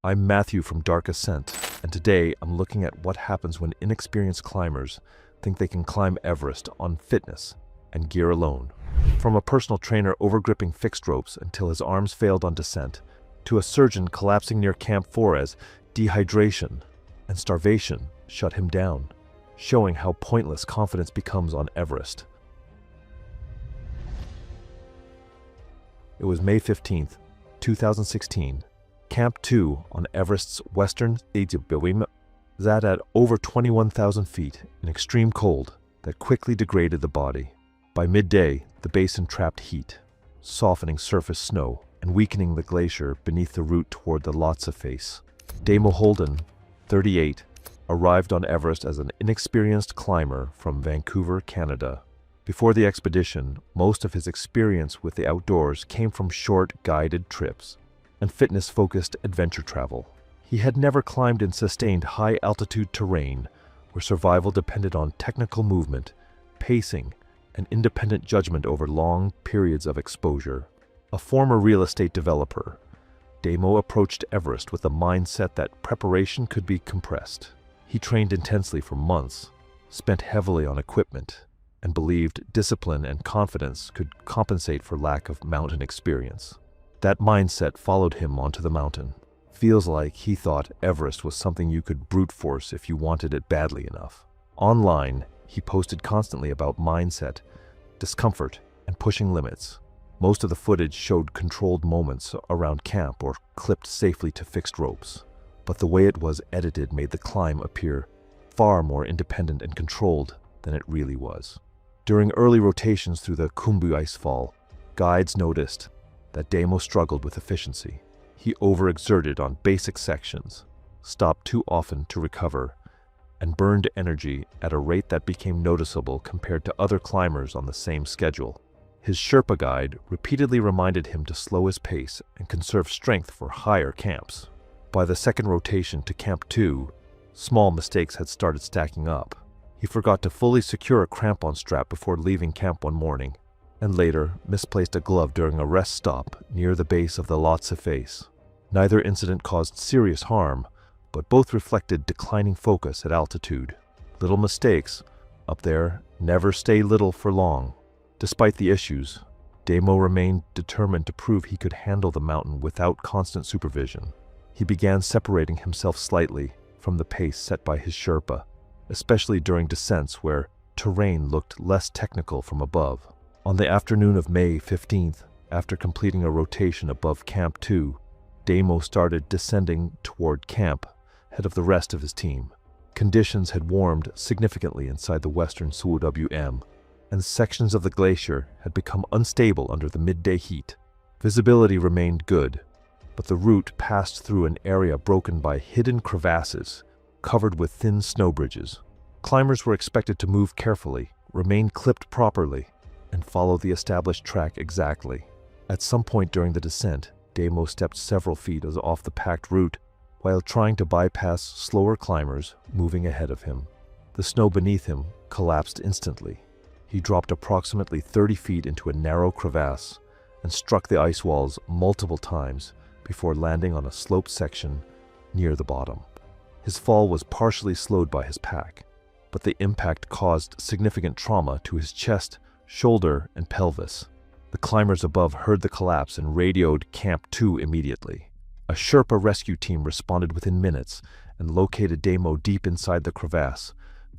I'm Matthew from Dark Ascent, and today I'm looking at what happens when inexperienced climbers think they can climb Everest on fitness and gear alone. From a personal trainer overgripping fixed ropes until his arms failed on descent, to a surgeon collapsing near Camp 4 as dehydration and starvation shut him down, showing how pointless confidence becomes on Everest. It was May 15th, 2016. Camp 2 on Everest's western Stigabewim sat at over 21,000 feet in extreme cold that quickly degraded the body. By midday, the basin trapped heat, softening surface snow and weakening the glacier beneath the route toward the Lhotse face. Damo Holden, 38, arrived on Everest as an inexperienced climber from Vancouver, Canada. Before the expedition, most of his experience with the outdoors came from short, guided trips and fitness-focused adventure travel. He had never climbed in sustained high-altitude terrain where survival depended on technical movement, pacing, and independent judgment over long periods of exposure. A former real estate developer, Damo approached Everest with a mindset that preparation could be compressed. He trained intensely for months, spent heavily on equipment, and believed discipline and confidence could compensate for lack of mountain experience. That mindset followed him onto the mountain. Feels like he thought Everest was something you could brute force if you wanted it badly enough. Online, he posted constantly about mindset, discomfort, and pushing limits. Most of the footage showed controlled moments around camp or clipped safely to fixed ropes. But the way it was edited made the climb appear far more independent and controlled than it really was. During early rotations through the Khumbu icefall, guides noticed that Damo struggled with efficiency. He overexerted on basic sections, stopped too often to recover, and burned energy at a rate that became noticeable compared to other climbers on the same schedule. His Sherpa guide repeatedly reminded him to slow his pace and conserve strength for higher camps. By the second rotation to Camp 2, small mistakes had started stacking up. He forgot to fully secure a crampon strap before leaving camp one morning, and later misplaced a glove during a rest stop near the base of the Lhotse face. Neither incident caused serious harm, but both reflected declining focus at altitude. Little mistakes up there never stay little for long. Despite the issues, Damo remained determined to prove he could handle the mountain without constant supervision. He began separating himself slightly from the pace set by his Sherpa, especially during descents where terrain looked less technical from above. On the afternoon of May 15th, after completing a rotation above Camp 2, Damo started descending toward camp ahead of the rest of his team. Conditions had warmed significantly inside the western Suwm, and sections of the glacier had become unstable under the midday heat. Visibility remained good, but the route passed through an area broken by hidden crevasses covered with thin snow bridges. Climbers were expected to move carefully, remain clipped properly, and follow the established track exactly. At some point during the descent, Damo stepped several feet off the packed route while trying to bypass slower climbers moving ahead of him. The snow beneath him collapsed instantly. He dropped approximately 30 feet into a narrow crevasse and struck the ice walls multiple times before landing on a sloped section near the bottom. His fall was partially slowed by his pack, but the impact caused significant trauma to his chest, shoulder, and pelvis. The climbers above heard the collapse and radioed Camp 2 immediately. A Sherpa rescue team responded within minutes and located Damo deep inside the crevasse,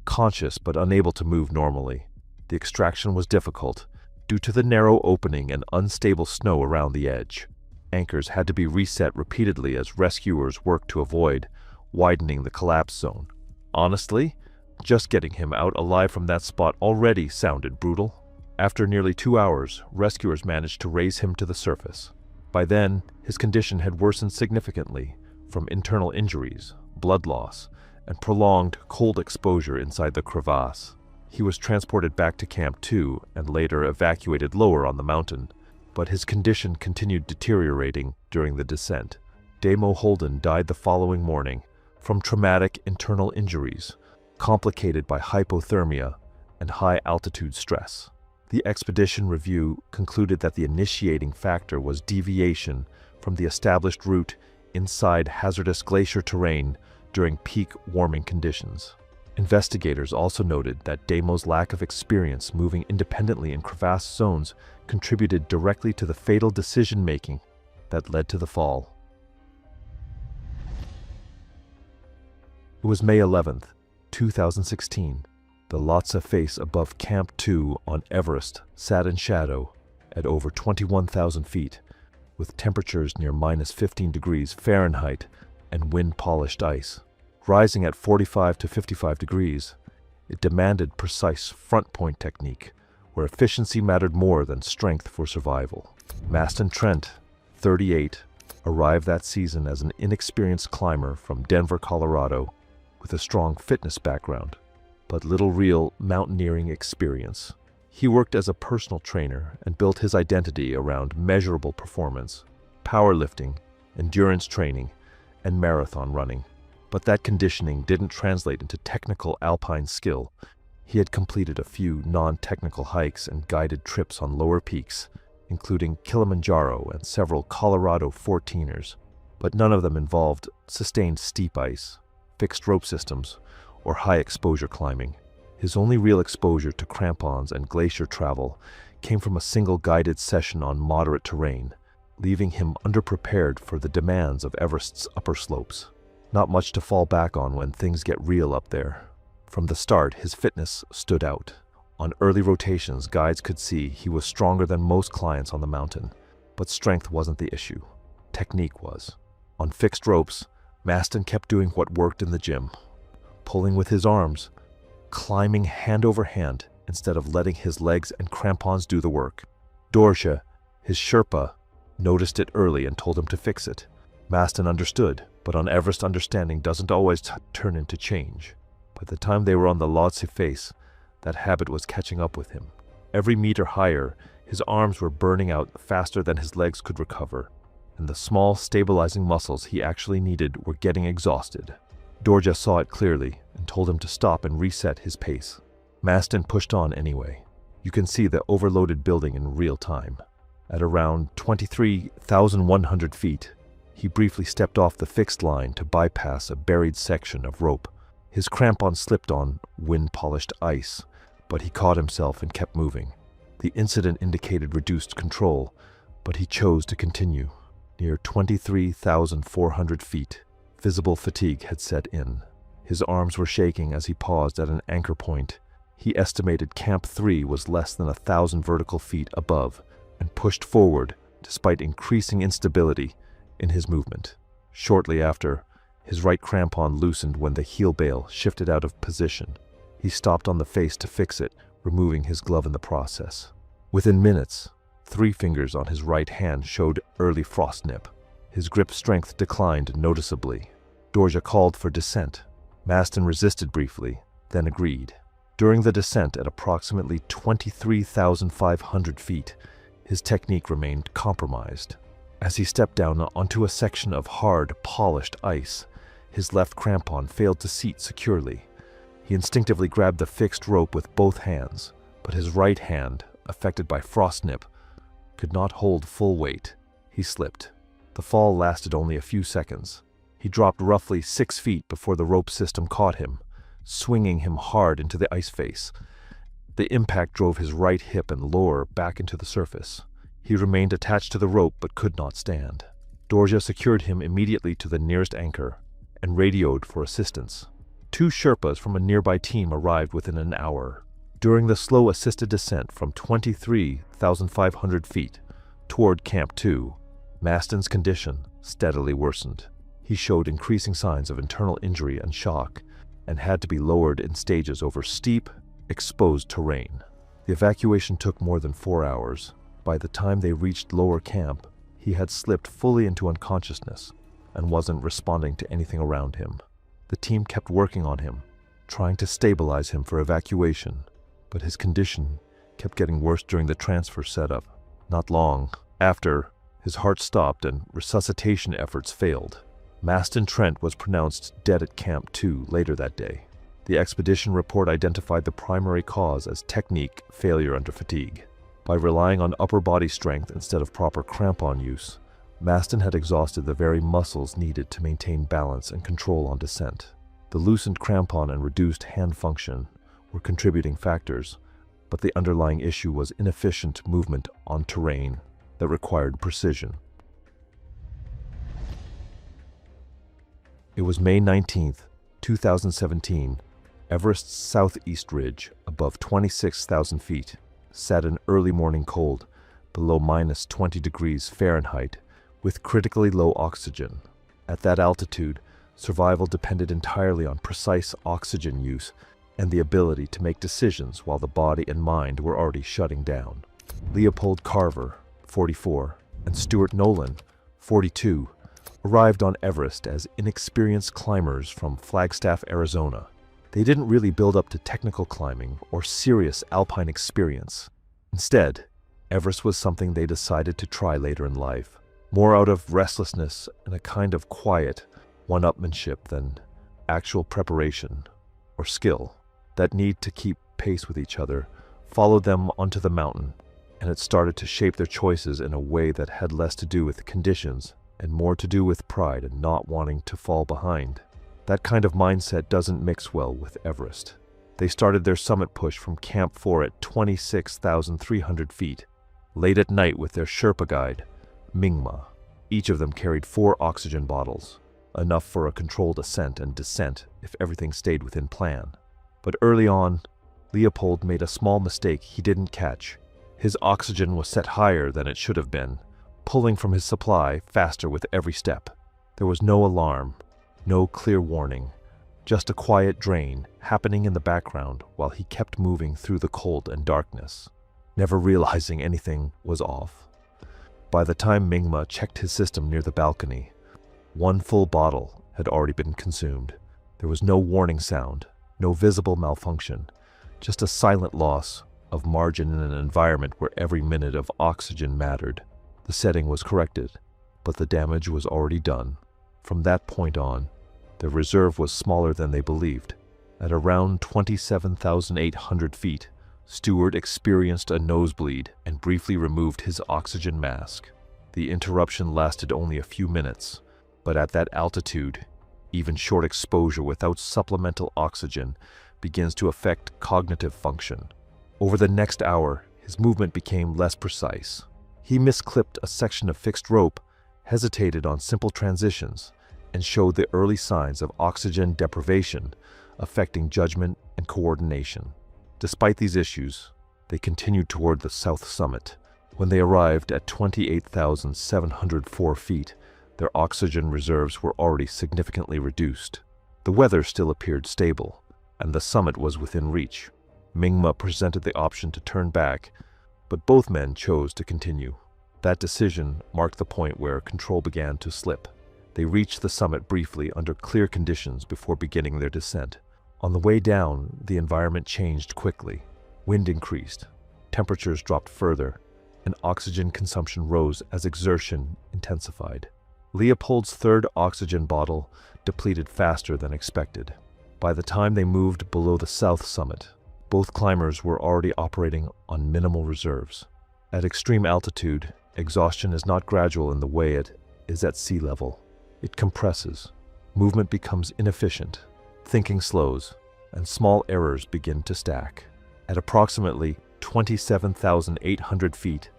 conscious but unable to move normally. The extraction was difficult due to the narrow opening and unstable snow around the edge. Anchors had to be reset repeatedly as rescuers worked to avoid widening the collapse zone. Honestly, just getting him out alive from that spot already sounded brutal. After nearly 2 hours, rescuers managed to raise him to the surface. By then, his condition had worsened significantly from internal injuries, blood loss, and prolonged cold exposure inside the crevasse. He was transported back to Camp 2 and later evacuated lower on the mountain, but his condition continued deteriorating during the descent. Damo Holden died the following morning from traumatic internal injuries, complicated by hypothermia and high-altitude stress. The expedition review concluded that the initiating factor was deviation from the established route inside hazardous glacier terrain during peak warming conditions. Investigators also noted that Damo's lack of experience moving independently in crevasse zones contributed directly to the fatal decision-making that led to the fall. It was May 11th, 2016. The Lhotse face above Camp 2 on Everest sat in shadow at over 21,000 feet, with temperatures near -15 degrees Fahrenheit and wind-polished ice. Rising at 45 to 55 degrees, it demanded precise front-point technique, where efficiency mattered more than strength for survival. Maston Trent, 38, arrived that season as an inexperienced climber from Denver, Colorado, with a strong fitness background, but little real mountaineering experience. He worked as a personal trainer and built his identity around measurable performance, powerlifting, endurance training, and marathon running. But that conditioning didn't translate into technical alpine skill. He had completed a few non-technical hikes and guided trips on lower peaks, including Kilimanjaro and several Colorado 14ers, but none of them involved sustained steep ice, fixed rope systems, or high-exposure climbing. His only real exposure to crampons and glacier travel came from a single guided session on moderate terrain, leaving him underprepared for the demands of Everest's upper slopes. Not much to fall back on when things get real up there. From the start, his fitness stood out. On early rotations, guides could see he was stronger than most clients on the mountain, but strength wasn't the issue. Technique was. On fixed ropes, Maston kept doing what worked in the gym, pulling with his arms, climbing hand over hand instead of letting his legs and crampons do the work. Dorje, his Sherpa, noticed it early and told him to fix it. Maston understood, but on Everest understanding doesn't always turn into change. By the time they were on the Lhotse face, that habit was catching up with him. Every meter higher, his arms were burning out faster than his legs could recover, and the small, stabilizing muscles he actually needed were getting exhausted. Dorje saw it clearly and told him to stop and reset his pace. Maston pushed on anyway. You can see the overloaded building in real time. At around 23,100 feet, he briefly stepped off the fixed line to bypass a buried section of rope. His crampon slipped on wind-polished ice, but he caught himself and kept moving. The incident indicated reduced control, but he chose to continue. Near 23,400 feet, visible fatigue had set in. His arms were shaking as he paused at an anchor point. He estimated Camp 3 was less than 1,000 vertical feet above, and pushed forward despite increasing instability in his movement. Shortly after, his right crampon loosened when the heel bail shifted out of position. He stopped on the face to fix it, removing his glove in the process. Within minutes, 3 fingers on his right hand showed early frost nip. His grip strength declined noticeably. Dorje called for descent. Maston resisted briefly, then agreed. During the descent at approximately 23,500 feet, his technique remained compromised. As he stepped down onto a section of hard, polished ice, his left crampon failed to seat securely. He instinctively grabbed the fixed rope with both hands, but his right hand, affected by frost nip, could not hold full weight. He slipped. The fall lasted only a few seconds. He dropped roughly 6 feet before the rope system caught him, swinging him hard into the ice face. The impact drove his right hip and lower back into the surface. He remained attached to the rope but could not stand. Dorje secured him immediately to the nearest anchor and radioed for assistance. 2 Sherpas from a nearby team arrived within an hour. During the slow assisted descent from 23,500 feet toward Camp 2, Maston's condition steadily worsened. He showed increasing signs of internal injury and shock and had to be lowered in stages over steep, exposed terrain. The evacuation took more than 4 hours. By the time they reached lower camp, he had slipped fully into unconsciousness and wasn't responding to anything around him. The team kept working on him, trying to stabilize him for evacuation, but his condition kept getting worse during the transfer setup. Not long after, his heart stopped and resuscitation efforts failed. Maston Trent was pronounced dead at Camp 2 later that day. The expedition report identified the primary cause as technique failure under fatigue. By relying on upper body strength instead of proper crampon use, Maston had exhausted the very muscles needed to maintain balance and control on descent. The loosened crampon and reduced hand function were contributing factors, but the underlying issue was inefficient movement on terrain that required precision. It was May 19, 2017. Everest's southeast ridge, above 26,000 feet, sat in early morning cold, below minus 20 degrees Fahrenheit, with critically low oxygen. At that altitude, survival depended entirely on precise oxygen use and the ability to make decisions while the body and mind were already shutting down. Leopold Carver, 44, and Stuart Nolan, 42, arrived on Everest as inexperienced climbers from Flagstaff, Arizona. They didn't really build up to technical climbing or serious alpine experience. Instead, Everest was something they decided to try later in life, more out of restlessness and a kind of quiet one-upmanship than actual preparation or skill. That need to keep pace with each other followed them onto the mountain, and it started to shape their choices in a way that had less to do with conditions and more to do with pride and not wanting to fall behind. That kind of mindset doesn't mix well with Everest. They started their summit push from Camp 4 at 26,300 feet, late at night with their Sherpa guide, Mingma. Each of them carried 4 oxygen bottles, enough for a controlled ascent and descent if everything stayed within plan. But early on, Leopold made a small mistake he didn't catch. His oxygen was set higher than it should have been, pulling from his supply faster with every step. There was no alarm, no clear warning, just a quiet drain happening in the background while he kept moving through the cold and darkness, never realizing anything was off. By the time Mingma checked his system near the balcony, 1 full bottle had already been consumed. There was no warning sound, no visible malfunction, just a silent loss of margin in an environment where every minute of oxygen mattered. The setting was corrected, but the damage was already done. From that point on, their reserve was smaller than they believed. At around 27,800 feet, Stewart experienced a nosebleed and briefly removed his oxygen mask. The interruption lasted only a few minutes, but at that altitude, even short exposure without supplemental oxygen begins to affect cognitive function. Over the next hour, his movement became less precise. He misclipped a section of fixed rope, hesitated on simple transitions, and showed the early signs of oxygen deprivation affecting judgment and coordination. Despite these issues, they continued toward the south summit. When they arrived at 28,704 feet, their oxygen reserves were already significantly reduced. The weather still appeared stable, and the summit was within reach. Mingma presented the option to turn back, but both men chose to continue. That decision marked the point where control began to slip. They reached the summit briefly under clear conditions before beginning their descent. On the way down, the environment changed quickly. Wind increased, temperatures dropped further, and oxygen consumption rose as exertion intensified. Leopold's 3rd oxygen bottle depleted faster than expected. By the time they moved below the south summit, both climbers were already operating on minimal reserves. At extreme altitude, exhaustion is not gradual in the way it is at sea level. It compresses, movement becomes inefficient, thinking slows, and small errors begin to stack. At approximately 27,800 feet,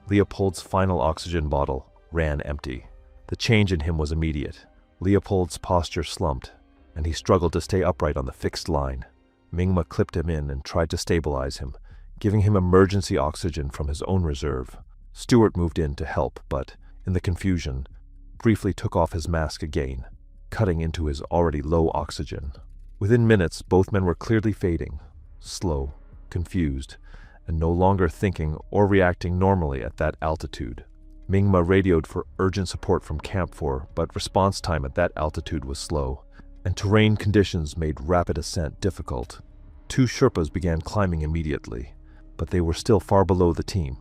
Leopold's final oxygen bottle ran empty. The change in him was immediate. Leopold's posture slumped, and he struggled to stay upright on the fixed line. Mingma clipped him in and tried to stabilize him, giving him emergency oxygen from his own reserve. Stewart moved in to help, but, in the confusion, briefly took off his mask again, cutting into his already low oxygen. Within minutes, both men were clearly fading, slow, confused, and no longer thinking or reacting normally at that altitude. Mingma radioed for urgent support from Camp 4, but response time at that altitude was slow, and terrain conditions made rapid ascent difficult. 2 Sherpas began climbing immediately, but they were still far below the team.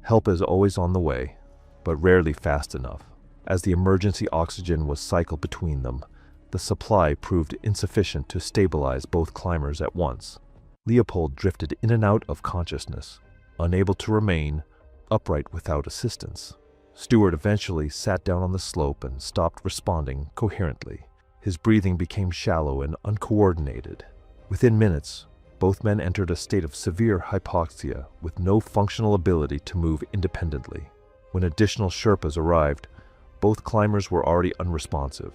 Help is always on the way, but rarely fast enough. As the emergency oxygen was cycled between them, the supply proved insufficient to stabilize both climbers at once. Leopold drifted in and out of consciousness, unable to remain upright without assistance. Stewart eventually sat down on the slope and stopped responding coherently. His breathing became shallow and uncoordinated. Within minutes, both men entered a state of severe hypoxia with no functional ability to move independently. When additional Sherpas arrived, both climbers were already unresponsive.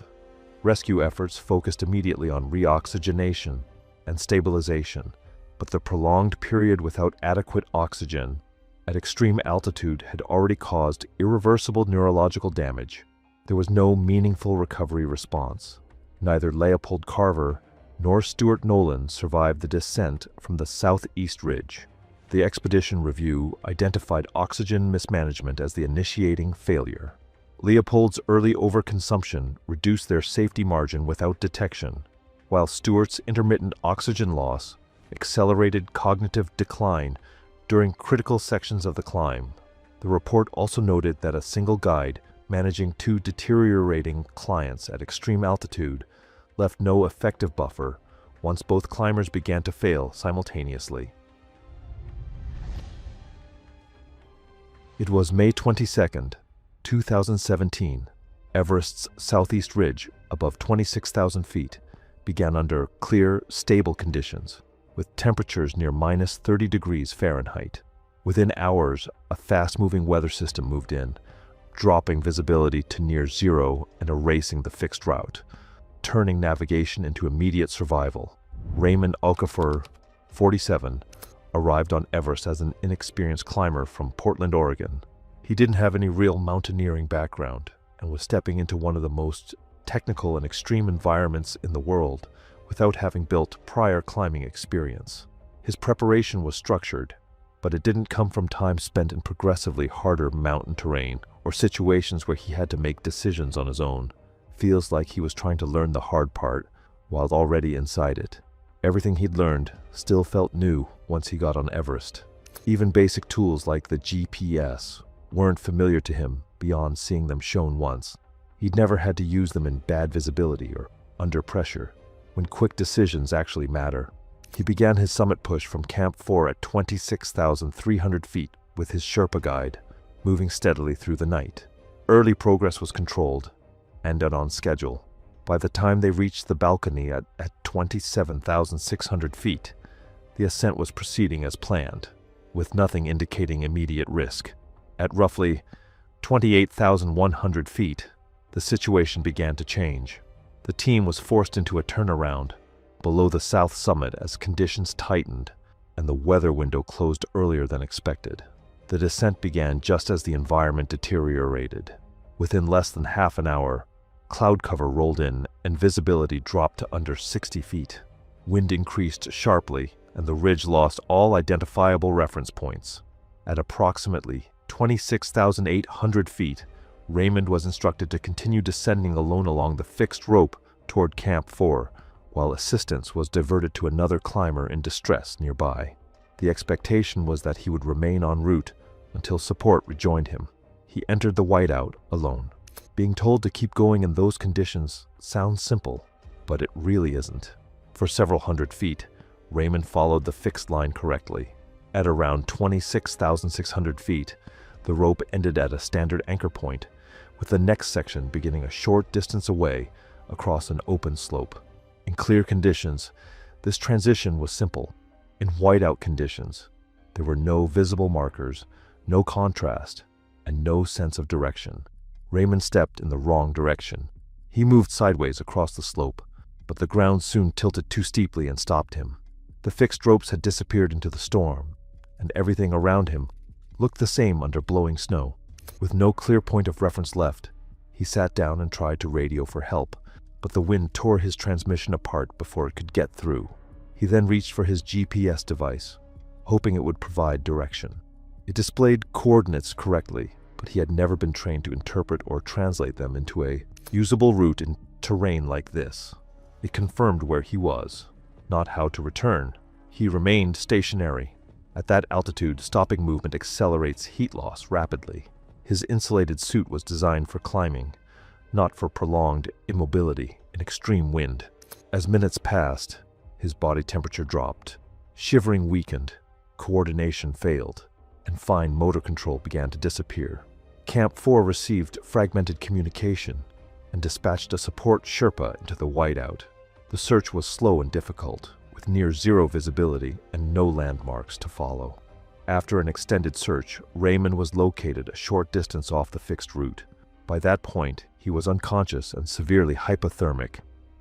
Rescue efforts focused immediately on reoxygenation and stabilization, but the prolonged period without adequate oxygen at extreme altitude had already caused irreversible neurological damage. There was no meaningful recovery response. Neither Leopold Carver nor Stuart Nolan survived the descent from the southeast ridge. The expedition review identified oxygen mismanagement as the initiating failure. Leopold's early overconsumption reduced their safety margin without detection, while Stuart's intermittent oxygen loss accelerated cognitive decline during critical sections of the climb. The report also noted that a single guide managing two deteriorating clients at extreme altitude left no effective buffer once both climbers began to fail simultaneously. It was May 22, 2017. Everest's southeast ridge, above 26,000 feet, began under clear, stable conditions, with temperatures near minus 30 degrees Fahrenheit. Within hours, a fast-moving weather system moved in, dropping visibility to near zero and erasing the fixed route, turning navigation into immediate survival. Raymond Okafor, 47, arrived on Everest as an inexperienced climber from Portland, Oregon. He didn't have any real mountaineering background and was stepping into one of the most technical and extreme environments in the world without having built prior climbing experience. His preparation was structured, but it didn't come from time spent in progressively harder mountain terrain or situations where he had to make decisions on his own. Feels like he was trying to learn the hard part while already inside it. Everything he'd learned still felt new once he got on Everest. Even basic tools like the GPS weren't familiar to him beyond seeing them shown once. He'd never had to use them in bad visibility or under pressure, when quick decisions actually matter. He began his summit push from Camp 4 at 26,300 feet with his Sherpa guide, moving steadily through the night. Early progress was controlled and on schedule. By the time they reached the balcony at 27,600 feet, the ascent was proceeding as planned, with nothing indicating immediate risk. At roughly 28,100 feet, the situation began to change. The team was forced into a turnaround below the south summit as conditions tightened and the weather window closed earlier than expected. The descent began just as the environment deteriorated. Within less than half an hour, cloud cover rolled in and visibility dropped to under 60 feet. Wind increased sharply and the ridge lost all identifiable reference points. At approximately 26,800 feet, Raymond was instructed to continue descending alone along the fixed rope toward Camp 4, while assistance was diverted to another climber in distress nearby. The expectation was that he would remain en route until support rejoined him. He entered the whiteout alone. Being told to keep going in those conditions sounds simple, but it really isn't. For several hundred feet, Raymond followed the fixed line correctly. At around 26,600 feet, the rope ended at a standard anchor point, with the next section beginning a short distance away across an open slope. In clear conditions, this transition was simple. In whiteout conditions, there were no visible markers, no contrast, and no sense of direction. Raymond stepped in the wrong direction. He moved sideways across the slope, but the ground soon tilted too steeply and stopped him. The fixed ropes had disappeared into the storm, and everything around him looked the same under blowing snow. With no clear point of reference left, he sat down and tried to radio for help, but the wind tore his transmission apart before it could get through. He then reached for his GPS device, hoping it would provide direction. It displayed coordinates correctly, but he had never been trained to interpret or translate them into a usable route in terrain like this. It confirmed where he was, not how to return. He remained stationary. At that altitude, stopping movement accelerates heat loss rapidly. His insulated suit was designed for climbing, not for prolonged immobility in extreme wind. As minutes passed, his body temperature dropped. Shivering weakened, coordination failed, and fine motor control began to disappear. Camp 4 received fragmented communication and dispatched a support Sherpa into the whiteout. The search was slow and difficult, with near zero visibility and no landmarks to follow. After an extended search, Raymond was located a short distance off the fixed route. By that point, he was unconscious and severely hypothermic,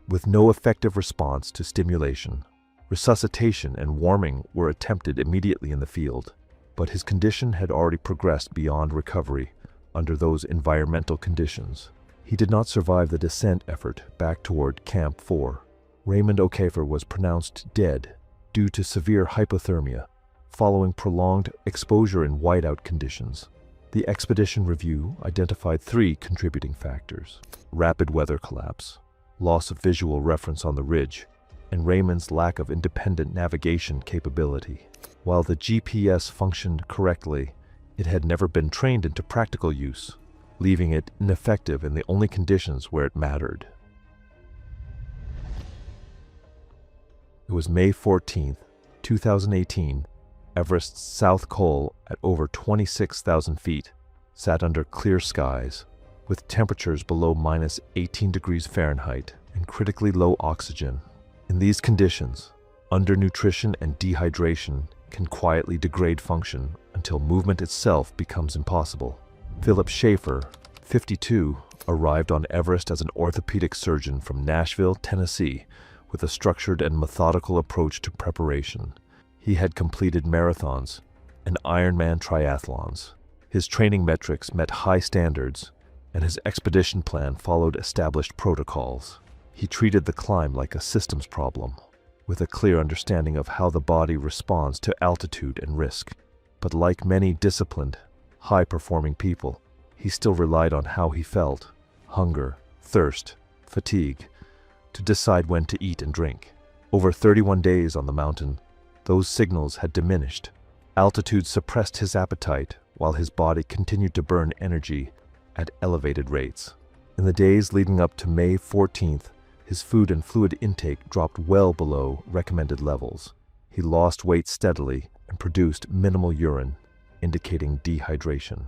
with no effective response to stimulation. Resuscitation and warming were attempted immediately in the field, but his condition had already progressed beyond recovery under those environmental conditions. He did not survive the descent effort back toward Camp 4. Raymond O'Keefer was pronounced dead due to severe hypothermia following prolonged exposure in whiteout conditions. The expedition review identified 3 contributing factors: rapid weather collapse, loss of visual reference on the ridge, and Raymond's lack of independent navigation capability. While the GPS functioned correctly, it had never been trained into practical use, leaving it ineffective in the only conditions where it mattered. It was May 14, 2018. Everest's South Col, at over 26,000 feet, sat under clear skies, with temperatures below minus 18 degrees Fahrenheit and critically low oxygen. In these conditions, undernutrition and dehydration can quietly degrade function until movement itself becomes impossible. Philip Schaefer, 52, arrived on Everest as an orthopedic surgeon from Nashville, Tennessee, with a structured and methodical approach to preparation. He had completed marathons and Ironman triathlons. His training metrics met high standards, and his expedition plan followed established protocols. He treated the climb like a systems problem, with a clear understanding of how the body responds to altitude and risk. But like many disciplined, high-performing people, he still relied on how he felt, hunger, thirst, fatigue, to decide when to eat and drink. Over 31 days on the mountain, those signals had diminished. Altitude suppressed his appetite, while his body continued to burn energy at elevated rates. In the days leading up to May 14th, his food and fluid intake dropped well below recommended levels. He lost weight steadily and produced minimal urine, indicating dehydration.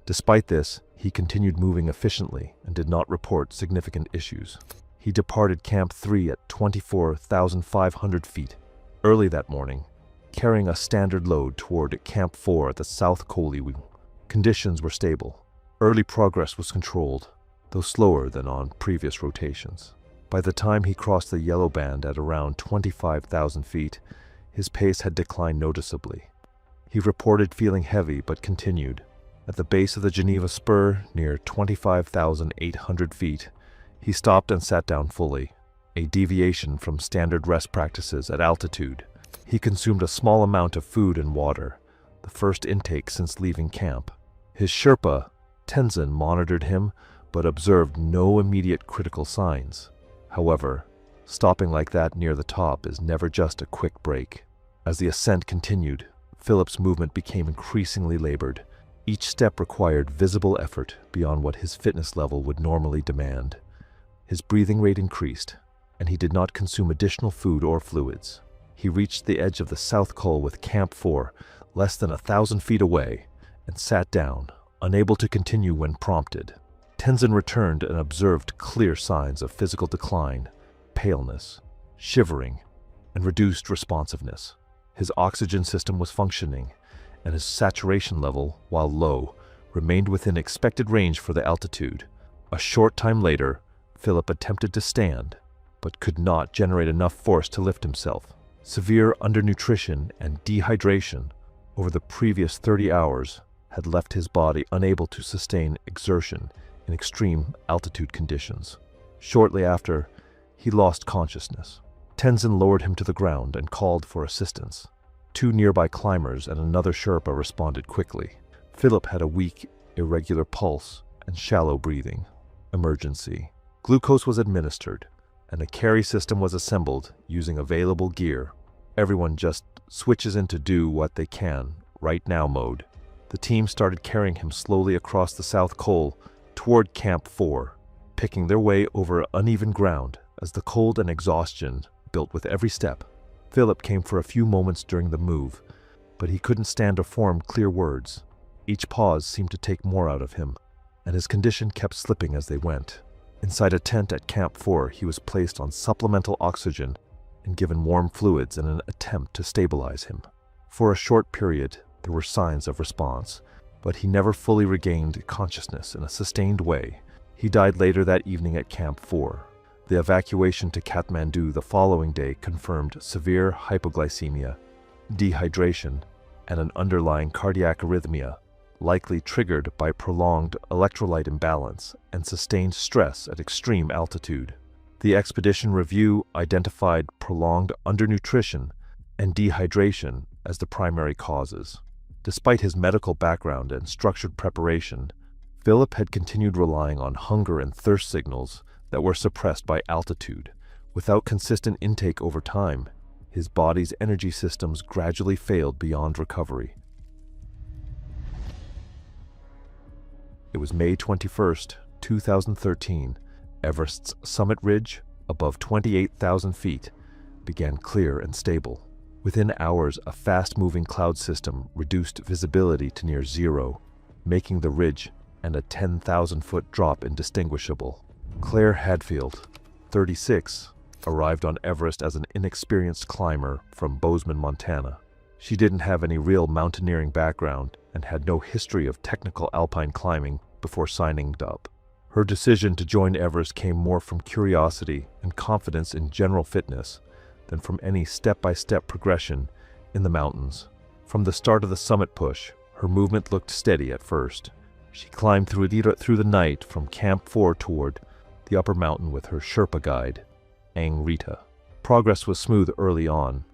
Despite this, he continued moving efficiently and did not report significant issues. He departed Camp 3 at 24,500 feet early that morning, carrying a standard load toward Camp 4 at the South Col. Conditions were stable. Early progress was controlled, though slower than on previous rotations. By the time he crossed the yellow band at around 25,000 feet, his pace had declined noticeably. He reported feeling heavy but continued. At the base of the Geneva Spur, near 25,800 feet, he stopped and sat down fully, a deviation from standard rest practices at altitude. He consumed a small amount of food and water, the first intake since leaving camp. His Sherpa, Tenzin, monitored him but observed no immediate critical signs. However, stopping like that near the top is never just a quick break. As the ascent continued, Philip's movement became increasingly labored. Each step required visible effort beyond what his fitness level would normally demand. His breathing rate increased, and he did not consume additional food or fluids. He reached the edge of the South Col with Camp 4, less than 1,000 feet away, and sat down, unable to continue when prompted. Tenzin returned and observed clear signs of physical decline, paleness, shivering, and reduced responsiveness. His oxygen system was functioning, and his saturation level, while low, remained within expected range for the altitude. A short time later, Philip attempted to stand, but could not generate enough force to lift himself. Severe undernutrition and dehydration over the previous 30 hours had left his body unable to sustain exertion in extreme altitude conditions. Shortly after, he lost consciousness. Tenzin lowered him to the ground and called for assistance. 2 nearby climbers and another Sherpa responded quickly. Philip had a weak, irregular pulse and shallow breathing. Emergency. Glucose was administered, and a carry system was assembled using available gear. Everyone just switches into do what they can, right now mode. The team started carrying him slowly across the South Col toward Camp 4, picking their way over uneven ground as the cold and exhaustion built with every step. Philip came for a few moments during the move, but he couldn't stand or form clear words. Each pause seemed to take more out of him. and his condition kept slipping as they went. Inside a tent at Camp 4, he was placed on supplemental oxygen and given warm fluids in an attempt to stabilize him. For a short period, there were signs of response, but he never fully regained consciousness in a sustained way. He died later that evening at Camp 4. The evacuation to Kathmandu the following day confirmed severe hypoglycemia, dehydration, and an underlying cardiac arrhythmia, likely triggered by prolonged electrolyte imbalance and sustained stress at extreme altitude. The expedition review identified prolonged undernutrition and dehydration as the primary causes. Despite his medical background and structured preparation, Philip had continued relying on hunger and thirst signals that were suppressed by altitude. Without consistent intake over time, his body's energy systems gradually failed beyond recovery. It was May 21st, 2013. Everest's summit ridge, above 28,000 feet, began clear and stable. Within hours, a fast-moving cloud system reduced visibility to near zero, making the ridge and a 10,000-foot drop indistinguishable. Claire Hadfield, 36, arrived on Everest as an inexperienced climber from Bozeman, Montana. She didn't have any real mountaineering background and had no history of technical alpine climbing before signing up. Her decision to join Everest came more from curiosity and confidence in general fitness than from any step-by-step progression in the mountains. From the start of the summit push, her movement looked steady at first. She climbed through the night from Camp 4 toward the upper mountain with her Sherpa guide, Ang Rita. Progress was smooth early on,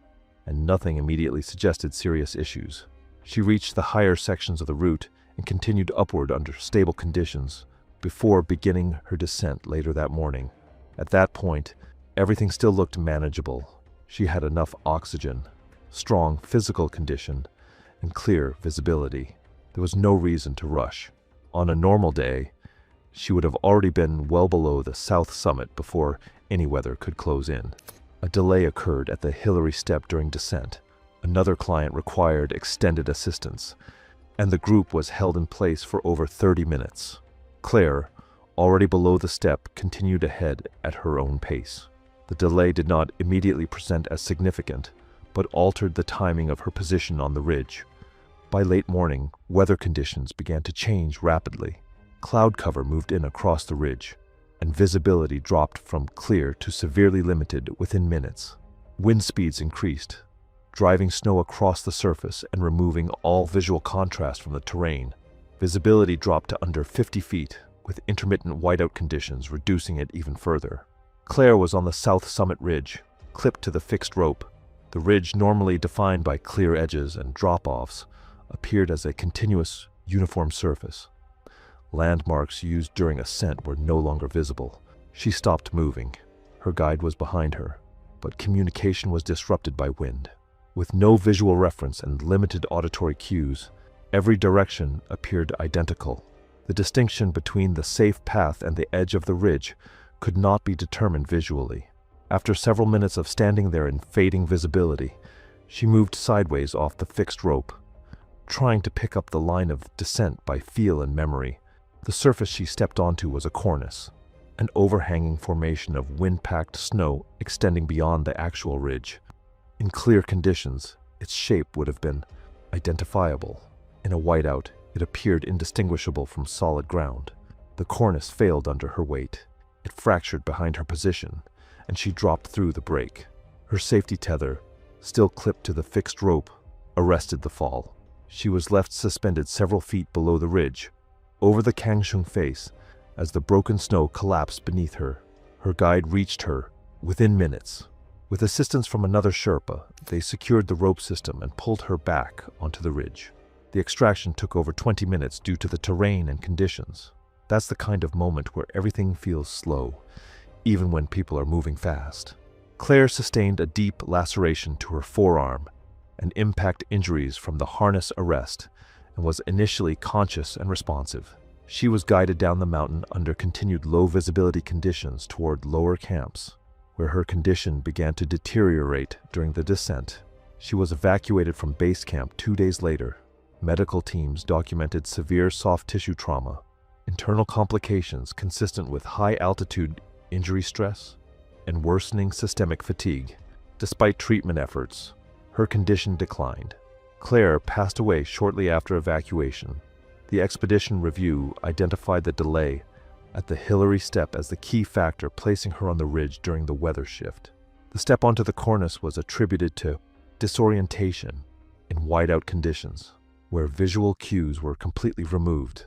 and nothing immediately suggested serious issues. She reached the higher sections of the route and continued upward under stable conditions before beginning her descent later that morning. At that point, everything still looked manageable. She had enough oxygen, strong physical condition, and clear visibility. There was no reason to rush. On a normal day, she would have already been well below the south summit before any weather could close in. A delay occurred at the Hillary step during descent. Another client required extended assistance, and the group was held in place for over 30 minutes. Claire, already below the step, continued ahead at her own pace. The delay did not immediately present as significant, but altered the timing of her position on the ridge. By late morning, weather conditions began to change rapidly. Cloud cover moved in across the ridge, and visibility dropped from clear to severely limited within minutes. Wind speeds increased, driving snow across the surface and removing all visual contrast from the terrain. Visibility dropped to under 50 feet, with intermittent whiteout conditions reducing it even further. Claire was on the south summit ridge, clipped to the fixed rope. The ridge, normally defined by clear edges and drop-offs, appeared as a continuous, uniform surface. Landmarks used during ascent were no longer visible. She stopped moving. Her guide was behind her, but communication was disrupted by wind. With no visual reference and limited auditory cues, every direction appeared identical. The distinction between the safe path and the edge of the ridge could not be determined visually. After several minutes of standing there in fading visibility, she moved sideways off the fixed rope, trying to pick up the line of descent by feel and memory. The surface she stepped onto was a cornice, an overhanging formation of wind-packed snow extending beyond the actual ridge. In clear conditions, its shape would have been identifiable. In a whiteout, it appeared indistinguishable from solid ground. The cornice failed under her weight. It fractured behind her position, and she dropped through the break. Her safety tether, still clipped to the fixed rope, arrested the fall. She was left suspended several feet below the ridge, over the Kangshung face, as the broken snow collapsed beneath her. Her guide reached her within minutes. With assistance from another Sherpa, they secured the rope system and pulled her back onto the ridge. The extraction took over 20 minutes due to the terrain and conditions. That's the kind of moment where everything feels slow, even when people are moving fast. Claire sustained a deep laceration to her forearm and impact injuries from the harness arrest, and was initially conscious and responsive. She was guided down the mountain under continued low visibility conditions toward lower camps, where her condition began to deteriorate during the descent. She was evacuated from base camp 2 days later. Medical teams documented severe soft tissue trauma, internal complications consistent with high-altitude injury stress, and worsening systemic fatigue. Despite treatment efforts, her condition declined. Claire passed away shortly after evacuation. The expedition review identified the delay at the Hillary step as the key factor placing her on the ridge during the weather shift. The step onto the cornice was attributed to disorientation in whiteout conditions, where visual cues were completely removed.